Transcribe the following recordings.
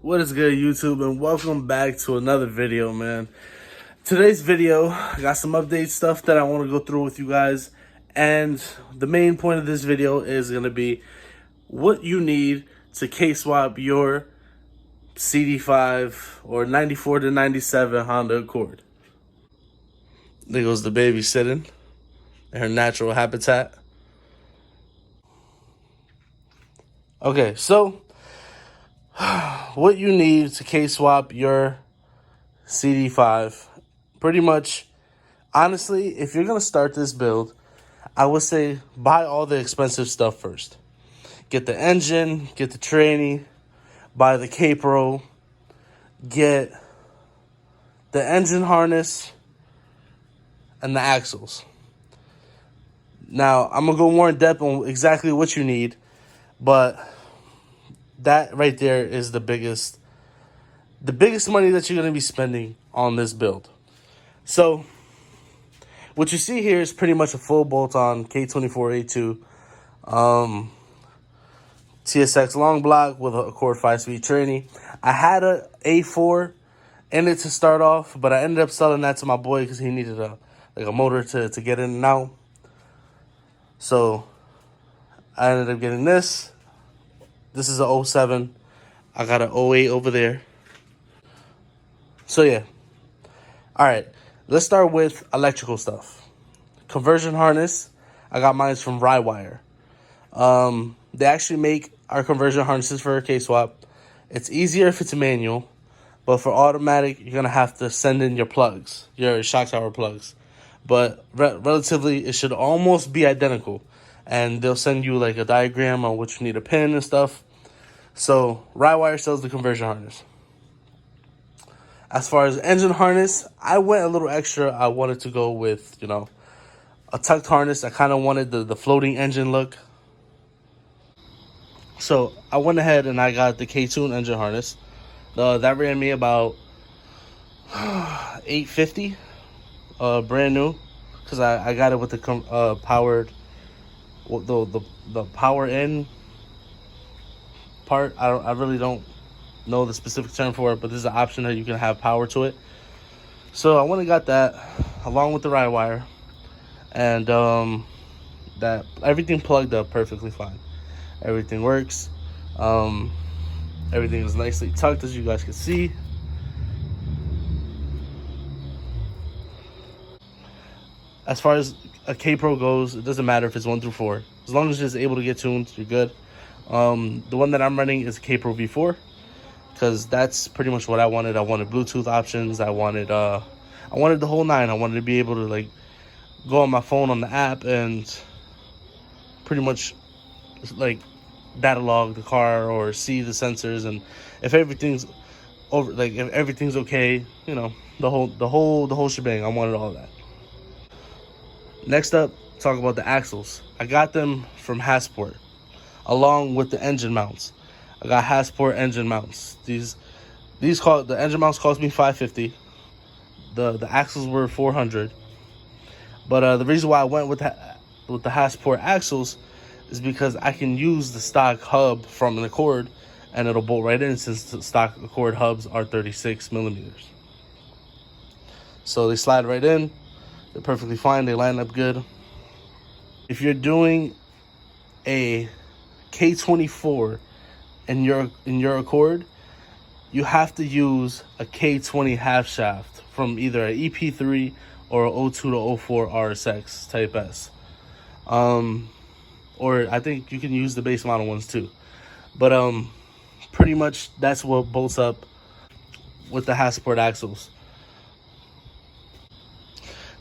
What is good, YouTube, and welcome back to another video, man. Today's video, I got some update stuff that I want to go through with you guys, and the main point of this video is going to be what you need to K-swap your CD5 or 94 to 97 Honda Accord. There goes the baby sitting in her natural habitat. Okay, so what you need to K-swap your CD5, pretty much, honestly, if you're going to start this build, I would say buy all the expensive stuff first. Get the engine, get the tranny, buy the K-Pro, get the engine harness, and the axles. Now, I'm going to go more in depth on exactly what you need, but that right there is the biggest money that you're going to be spending on this build. So what you see here is pretty much a full bolt-on K24A2 TSX long block with a Accord 5-speed tranny. I had a A4 in it to start off, but I ended up selling that to my boy because he needed a motor to get in and out. So I ended up getting this. This is a 07. I got an 08 over there. So yeah. All right. Let's start with electrical stuff. Conversion harness. I got mine from Rywire. They actually make our conversion harnesses for a Kswap. It's easier if it's manual, but for automatic, you're gonna have to send in your plugs, your shock tower plugs. But relatively, it should almost be identical, and they'll send you like a diagram on which you need a pin and stuff. So Rywire sells the conversion harness. As far as engine harness, I went a little extra. I wanted to go with, a tucked harness. I kind of wanted the floating engine look. So I went ahead and I got the K-Tune engine harness. That ran me about $850, brand new, because I got it with the powered, the power in part. I really don't know the specific term for it, but this is an option that you can have power to it. So I went and got that along with the Rywire, and that everything plugged up perfectly fine. Everything works. Everything is nicely tucked, as you guys can see. As far as a K-Pro goes, it doesn't matter if it's 1 through 4. As long as it's able to get tuned, you're good. The one that I'm running is K-Pro V4, because that's pretty much what I wanted. I wanted Bluetooth options. I wanted the whole nine. I wanted to be able to go on my phone on the app and pretty much data log the car or see the sensors, and if everything's over, if everything's okay, the whole shebang. I wanted all that. Next up, talk about the axles. I got them from Hasport along with the engine mounts. I got Hasport engine mounts. The engine mounts cost me $550. The axles were $400. But the reason why I went with the Hasport axles is because I can use the stock hub from an Accord, and it'll bolt right in, since the stock Accord hubs are 36 millimeters. So they slide right in. They're perfectly fine. They line up good. If you're doing a K24 in your Accord, you have to use a K20 half shaft from either an EP3 or a 02 to 04 RSX Type S. Or I think you can use the base model ones too. But pretty much that's what bolts up with the Hasport axles.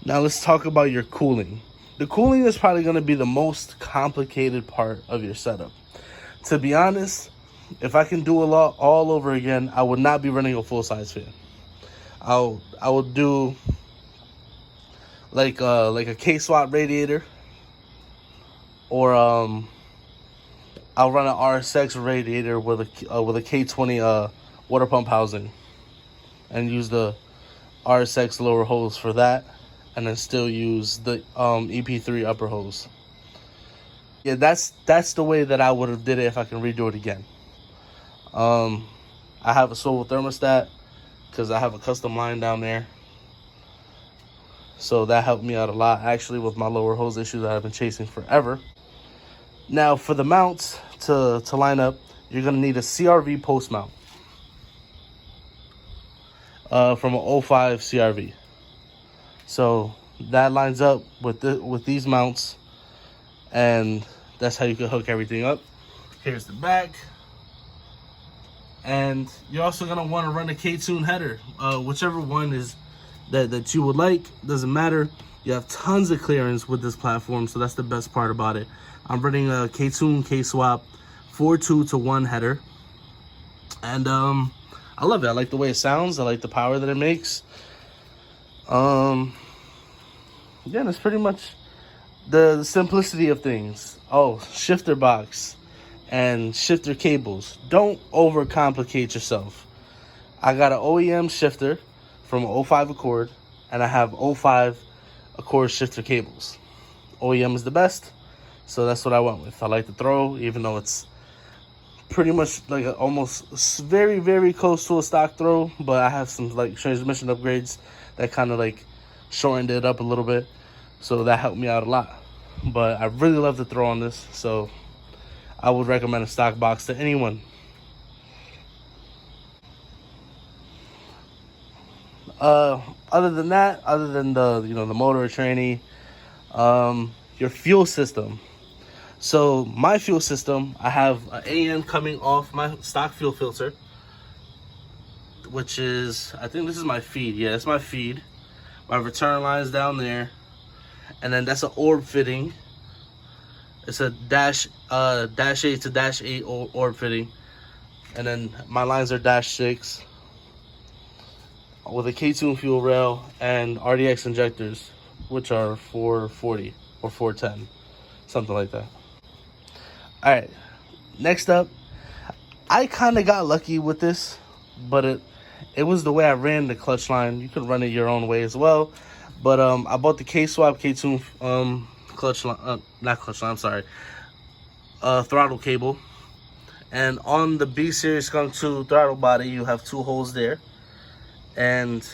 Now let's talk about your cooling. The cooling is probably going to be the most complicated part of your setup. To be honest, if I can do all over again, I would not be running a full-size fan. I would do like a Kswap radiator, or I'll run an RSX radiator with a K20 water pump housing, and use the RSX lower hose for that, and then still use the EP3 upper hose. Yeah, that's the way that I would have did it if I can redo it again. I have a swivel thermostat because I have a custom line down there. So that helped me out a lot, actually, with my lower hose issue that I've been chasing forever. Now, for the mounts to line up, you're going to need a CRV post mount from an 05 CRV. So that lines up with these mounts, and that's how you can hook everything up. Here's the back. And you're also going to want to run a K-Tune header, whichever one is that you would like. Doesn't matter. You have tons of clearance with this platform, so that's the best part about it. I'm running a K-Tune Kswap 4.2-to-1 header, and I love it. I like the way it sounds. I like the power that it makes. Yeah, that's pretty much the simplicity of things. Oh, shifter box and shifter cables. Don't overcomplicate yourself. I got an OEM shifter from 05 Accord, and I have 05 Accord shifter cables. OEM is the best, so that's what I went with. I like the throw, even though it's pretty much like almost very, very close to a stock throw, but I have some like transmission upgrades that kind of like shortened it up a little bit, so that helped me out a lot. But I really love the throw on this, so I would recommend a stock box to anyone. Other than that, other than the the motor tranny, your fuel system. So my fuel system, I have an AN coming off my stock fuel filter, which is, I think this is my feed. Yeah, it's my feed. My return line is down there, and then that's an orb fitting. It's a dash 8 to dash 8 orb fitting, and then my lines are dash 6 with a K-Tune fuel rail and RDX injectors, which are 440 or 410, something like that. All right, next up, I kind of got lucky with this, but it was the way I ran the clutch line. You could run it your own way as well, but I bought the Kswap K-Tune clutch line, not clutch line, I'm sorry, throttle cable, and on the B Series Skunk 2 throttle body, you have 2 holes there, and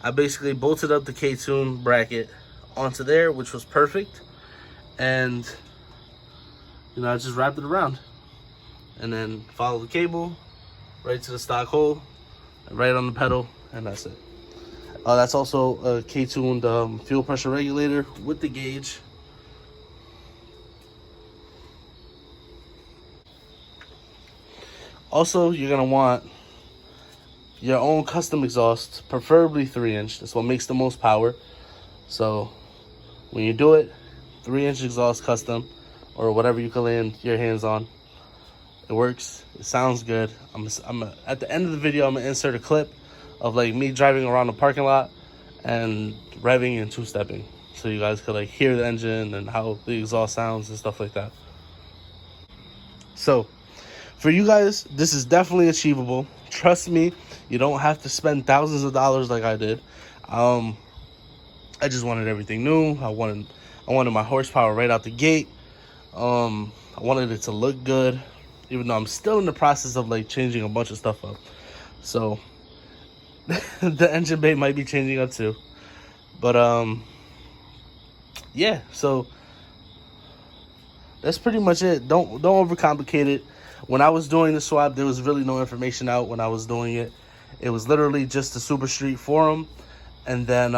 I basically bolted up the K-Tune bracket onto there, which was perfect, and I just wrapped it around, and then follow the cable right to the stock hole, right on the pedal, and that's it. That's also a K-tuned fuel pressure regulator with the gauge. Also, you're gonna want your own custom exhaust, preferably 3-inch. That's what makes the most power. So when you do it, 3-inch exhaust custom, or whatever you can land your hands on. It works. It sounds good. At the end of the video, I'm gonna insert a clip of like me driving around the parking lot and revving and two-stepping, so you guys could like hear the engine and how the exhaust sounds and stuff like that. So for you guys, this is definitely achievable. Trust me, you don't have to spend thousands of dollars like I did. I just wanted everything new. I wanted my horsepower right out the gate. I wanted it to look good, even though I'm still in the process of like changing a bunch of stuff up. So the engine bay might be changing up too. But yeah, so that's pretty much it. Don't overcomplicate it. When I was doing the swap, there was really no information out when I was doing it. It was literally just the Super Street forum, and then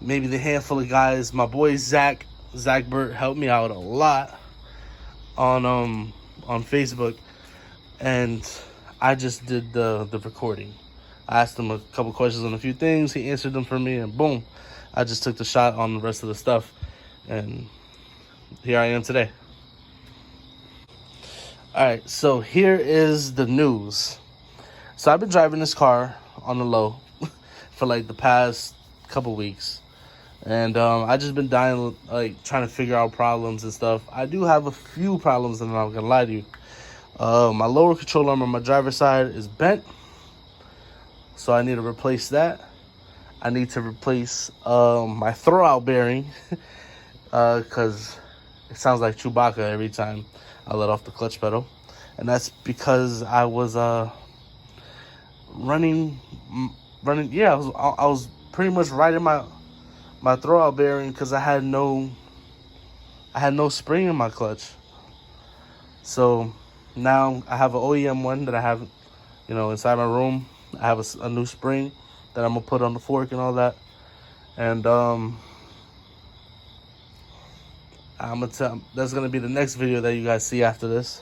maybe the handful of guys. My boy Zach Burt helped me out a lot on Facebook, and I just did the recording. I asked him a couple questions on a few things. He answered them for me, and boom, I just took the shot on the rest of the stuff, and here I am today. All right, so here is the news. So I've been driving this car on the low for like the past couple weeks, and I just been dying, like trying to figure out problems and stuff. I do have a few problems, and I'm not gonna lie to you. My lower control arm on my driver's side is bent, so I need to replace that. I need to replace my throwout bearing because it sounds like Chewbacca every time I let off the clutch pedal. and that's because I was running. Yeah, I was pretty much riding my throwout bearing because I had no spring in my clutch. So now I have an OEM one that I have, inside my room. I have a new spring that I'm gonna put on the fork and all that, and that's gonna be the next video that you guys see after this.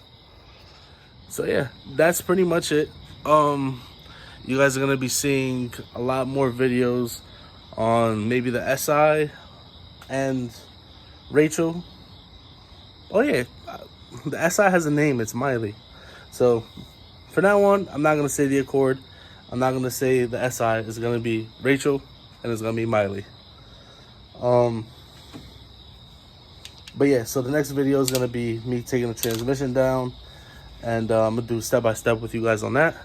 So yeah, that's pretty much it. You guys are gonna be seeing a lot more videos on maybe the SI and Rachel. Oh yeah, the SI has a name, it's Miley. So for now on, I'm not gonna say the Accord. I'm not gonna say the SI. It's gonna be Rachel and it's gonna be Miley. But yeah, so the next video is gonna be me taking the transmission down, and I'm gonna do step by step with you guys on that.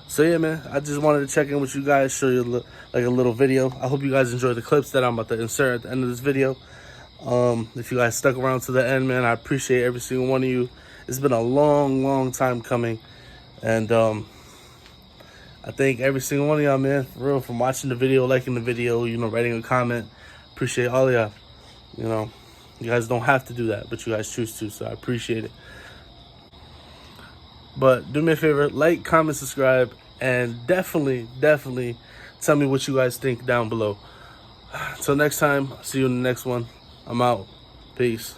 So yeah, man, I just wanted to check in with you guys, show you like a little video. I hope you guys enjoy the clips that I'm about to insert at the end of this video. If you guys stuck around to the end, man, I appreciate every single one of you. It's been a long time coming, and I thank every single one of y'all, man, for real, from watching the video, liking the video, writing a comment. Appreciate all of y'all. You guys don't have to do that, but you guys choose to, so I appreciate it. But do me a favor, like, comment, subscribe, and definitely tell me what you guys think down below. Until next time, I'll see you in the next one. I'm out. Peace.